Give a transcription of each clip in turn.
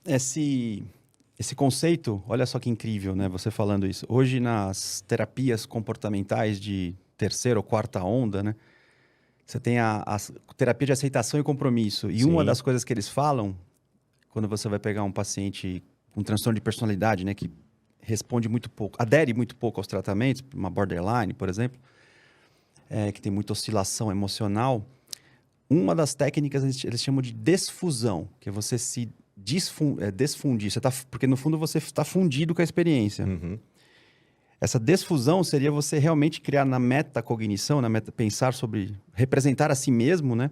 esse, esse conceito, olha só que incrível, né? Você falando isso. Hoje, nas terapias comportamentais de terceira ou quarta onda, né? Você tem a terapia de aceitação e compromisso. E uma Sim. das coisas que eles falam, quando você vai pegar um paciente com transtorno de personalidade, né? Que responde muito pouco, adere muito pouco aos tratamentos, uma borderline, por exemplo, que tem muita oscilação emocional. Uma das técnicas eles chamam de desfusão, que é você se desfundir. Porque no fundo você está fundido com a experiência. Uhum. Essa desfusão seria você realmente criar na metacognição, pensar sobre, representar a si mesmo, né?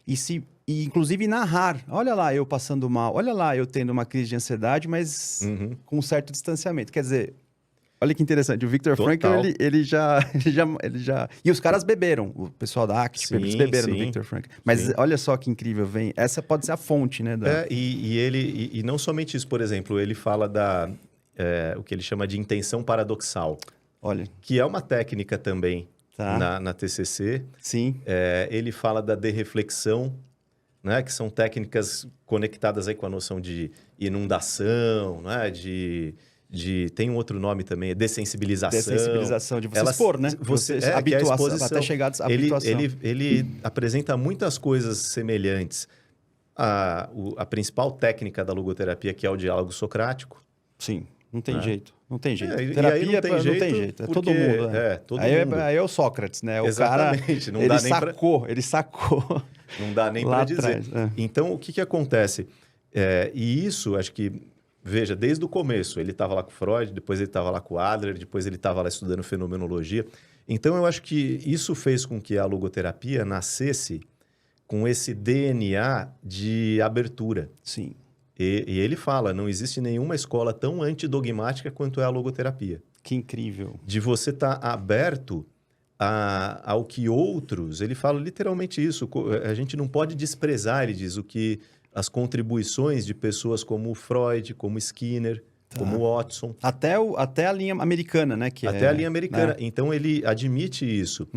E inclusive narrar. Olha lá eu passando mal, olha lá eu tendo uma crise de ansiedade, mas com um certo distanciamento. Quer dizer, olha que interessante, o Viktor Frankl, ele já... E os caras beberam, o pessoal da ACT, eles beberam do Viktor Frankl. Mas olha só que incrível, essa pode ser a fonte, né? E não somente isso, por exemplo, ele fala o que ele chama de intenção paradoxal. Olha. Que é uma técnica também na TCC. Sim. Ele fala da derreflexão, né? Que são técnicas conectadas aí com a noção de inundação, né? Tem um outro nome também, dessensibilização. Dessensibilização, de você expor, né? Você habituação, até chegar à habituação. Ele apresenta muitas coisas semelhantes. A principal técnica da logoterapia, que é o diálogo socrático. Sim, não tem jeito. Não tem jeito. E Terapia aí não tem jeito. É todo mundo. Todo mundo. Aí é o Sócrates, né? O Exatamente. Cara, ele sacou. Não dá nem para dizer. Então, o que acontece? E isso, acho que, veja, desde o começo, ele estava lá com Freud, depois ele estava lá com Adler, depois ele estava lá estudando fenomenologia. Então, eu acho que isso fez com que a logoterapia nascesse com esse DNA de abertura. Sim. E ele fala, não existe nenhuma escola tão antidogmática quanto é a logoterapia. Que incrível. De você estar aberto ao que outros... Ele fala literalmente isso. A gente não pode desprezar, ele diz, as contribuições de pessoas como Freud, como Skinner, como Watson. Até a linha americana, né? A linha americana. Né? Então, ele admite isso.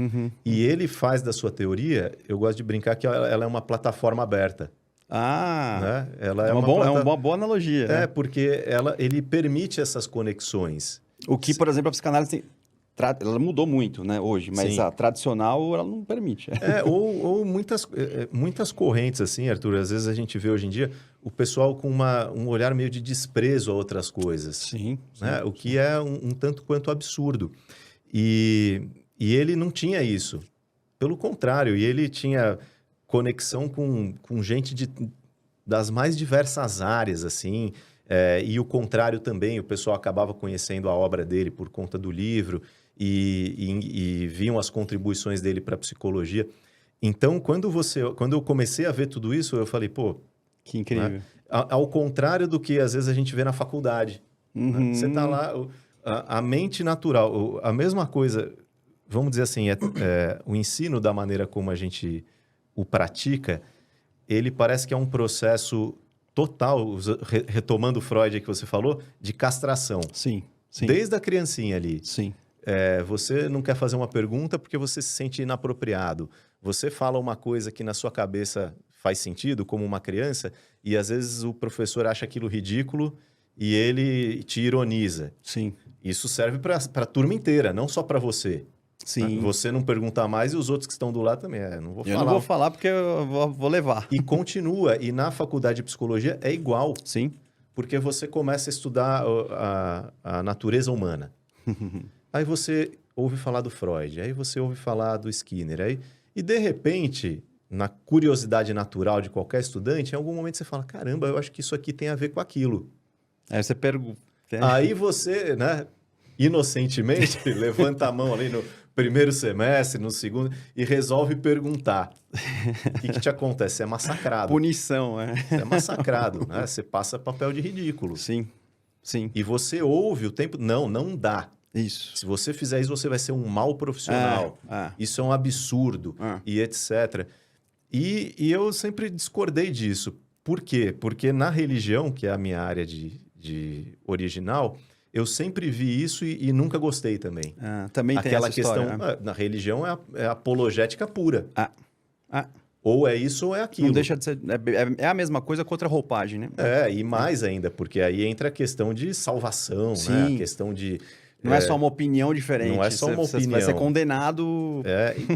E ele faz da sua teoria... Eu gosto de brincar que ela é uma plataforma aberta. Né? Ela é uma boa analogia. Porque ele permite essas conexões. O que, por exemplo, a psicanálise ela mudou muito, né, hoje, mas Sim. A tradicional ela não permite. Ou muitas correntes, assim, Arthur, às vezes a gente vê hoje em dia o pessoal com um olhar meio de desprezo a outras coisas. Sim. Né? O que é um tanto quanto absurdo. E ele não tinha isso. Pelo contrário, e ele tinha conexão com gente das mais diversas áreas, assim, e o contrário também, o pessoal acabava conhecendo a obra dele por conta do livro e viam as contribuições dele para a psicologia. Então, quando eu comecei a ver tudo isso, eu falei, pô... Que incrível. Né? Ao contrário do que às vezes a gente vê na faculdade. Né? Você está lá, a mente natural, a mesma coisa, vamos dizer assim, o ensino da maneira como a gente o pratica, ele parece que é um processo total, retomando Freud que você falou, de castração. Sim. Desde a criancinha ali. Sim. Você não quer fazer uma pergunta porque você se sente inapropriado. Você fala uma coisa que na sua cabeça faz sentido, como uma criança, e às vezes o professor acha aquilo ridículo e ele te ironiza. Sim. Isso serve para a turma inteira, não só para você. Sim. Você não pergunta mais e os outros que estão do lado também. Não vou falar. Eu não vou falar porque eu vou levar. E continua. E na faculdade de psicologia é igual. Sim. Porque você começa a estudar a natureza humana. Aí você ouve falar do Freud. Aí você ouve falar do Skinner. E de repente, na curiosidade natural de qualquer estudante, em algum momento você fala, caramba, eu acho que isso aqui tem a ver com aquilo. Aí você pergunta. Aí você, né, inocentemente, levanta a mão ali no primeiro semestre, no segundo, e resolve perguntar. O que te acontece? Você é massacrado. Punição, Você é massacrado, né? Você passa papel de ridículo. Sim. E você ouve o tempo... Não dá. Isso. Se você fizer isso, você vai ser um mau profissional. Isso é um absurdo, e etc. E eu sempre discordei disso. Por quê? Porque na religião, que é a minha área de original... Eu sempre vi isso e nunca gostei também. Também tem aquela essa história. Questão, na religião é apologética pura. Ou é isso ou é aquilo. Não deixa de ser... É a mesma coisa com outra roupagem, né? E mais ainda, porque aí entra a questão de salvação, Sim. né? A questão de... Não é só uma opinião diferente. Não é só uma Você vai opinião. ser condenado...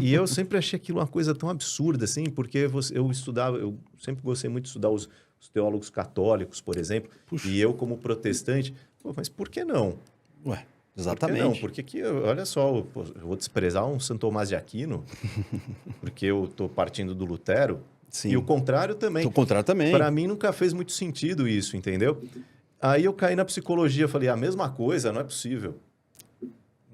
E eu sempre achei aquilo uma coisa tão absurda, assim, porque eu sempre gostei muito de estudar os teólogos católicos, por exemplo, Puxa. e eu como protestante, mas por que não? Ué, Por que exatamente. não? Porque que, olha só, eu vou desprezar um Santo Tomás de Aquino, porque eu estou partindo do Lutero, Sim. e o contrário também. O contrário também. Para mim nunca fez muito sentido isso, entendeu? Aí eu caí na psicologia, falei, a mesma coisa, não é possível.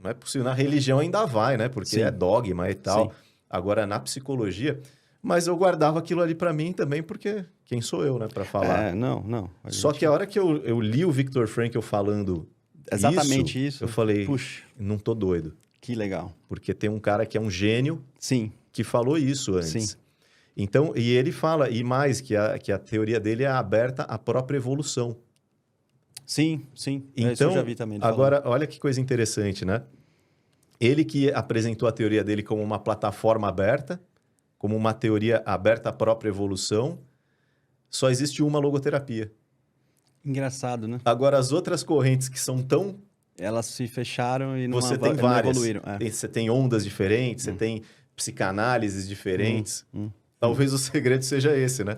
Não é possível. Na religião ainda vai, né? Porque Sim. é dogma e tal. Sim. Agora, na psicologia... Mas eu guardava aquilo ali para mim também, porque quem sou eu, né? Para falar. Não. Só que a hora que eu li o Viktor Frankl falando exatamente isso. eu falei, puxa, não tô doido. que legal. Porque tem um cara que é um gênio Sim. que falou isso antes. Sim. Então, e ele fala, e mais, que a teoria dele é aberta à própria evolução. Sim. Isso eu Então, já vi também. ele agora, olha que coisa interessante, né? Ele que apresentou a teoria dele como uma plataforma aberta, como uma teoria aberta à própria evolução, só existe uma logoterapia. falando. Engraçado, né? Agora, as outras correntes que são tão... Elas se fecharam e não, Você tem não várias. evoluíram. Você tem ondas diferentes, você tem psicanálises diferentes. Talvez o segredo seja esse, né?